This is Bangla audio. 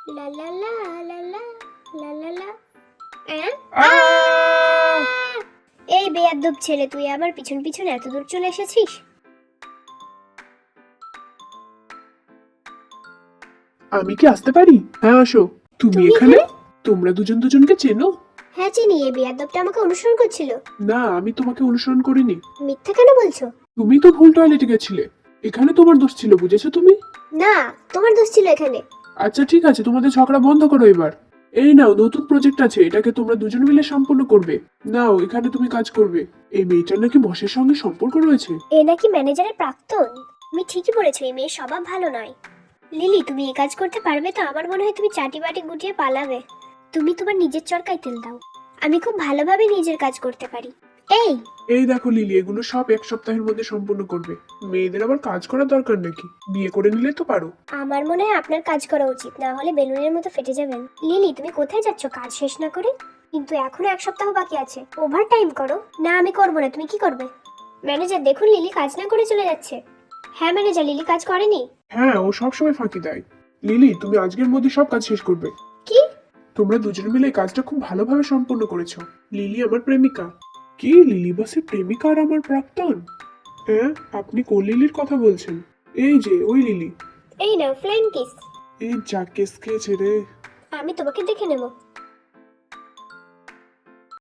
লা লা লা লা লা লা লা লা। অ্যাঁ? এই বেয়াদ্দপ ছেলে, তুই আমার পিছন পিছন এত দূর চলে এসেছিস? আমি কি আসতে পারি? হ্যাঁ আসো। তুমি তুমি এখানে? তোমরা দুজন দুজনকে চেনো? হ্যাঁ চিনি, এই বেয়াদ্দপটা আমাকে অনুসরণ করছিল। না, আমি তোমাকে অনুসরণ করিনি। মিথ্যা কেন বলছো? তুমি তো ভুল টয়লেটে গেছিলে। এখানে তোমার দোষ ছিল, বুঝেছো তুমি? না, তোমার দোষ ছিল এখানে। আচ্ছা ঠিক আছে, তোমাদের ঝগড়া বন্ধ করো এবার। এই নাও, নতুন প্রজেক্ট আছে, এটাকে তোমরা দুজন মিলে সম্পূর্ণ করবে। নাও, এখানে তুমি কাজ করবে। এই মেয়েটার নাকি বসের সঙ্গে সম্পর্ক রয়েছে। এ নাকি ম্যানেজারের প্রাক্তন। তুমি ঠিকই বলেছো, এই মেয়ের স্বভাব ভালো নয়। লিলি, তুমি এই কাজ করতে পারবে তো? আমার মনে হয় তুমি চাটি বাটি গুটিয়ে পালাবে। তুমি তোমার নিজের চরকায় তেল দাও। আমি খুব ভালোভাবে নিজের কাজ করতে পারি। এই, এই দেখো লিলি, এগুলো সব এক সপ্তাহের মধ্যে সম্পূর্ণ করবে। মেয়েদের আবার কাজ করার দরকার নাকি? বিয়ে করে নিলে তো পারো। আমার মনে হয় আপনার কাজ করা উচিত, না হলে বেলুনের মতো ফেটে যাবেন। লিলি, তুমি কোথায় যাচ্ছ কাজ শেষ না করে? কিন্তু এখনো এক সপ্তাহ বাকি আছে, ওভার টাইম করো। না, আমি করবো না, তুমি কি করবে? ম্যানেজার দেখুন, লিলি কাজ না করে চলে যাচ্ছে। হ্যাঁ ম্যানেজার, লিলি কাজ করেনি। হ্যাঁ, ও সবসময় ফাঁকি দেয়। লিলি, তুমি আজকের মধ্যে সব কাজ শেষ করবে। কি? তোমরা দুজন মিলে এই কাজটা খুব ভালোভাবে সম্পন্ন করেছো। লিলি আমার প্রেমিকা। কি, লিলি বসের প্রেমিকা আর আমার প্রাক্তন? হ্যাঁ, আপনি কোন লিলির কথা বলছেন? এই যে ওই লিলি। এই নাও ফ্লাইং কিস। এই যা কেস খেয়েছে রে। আমি তোমাকে দেখে নেব।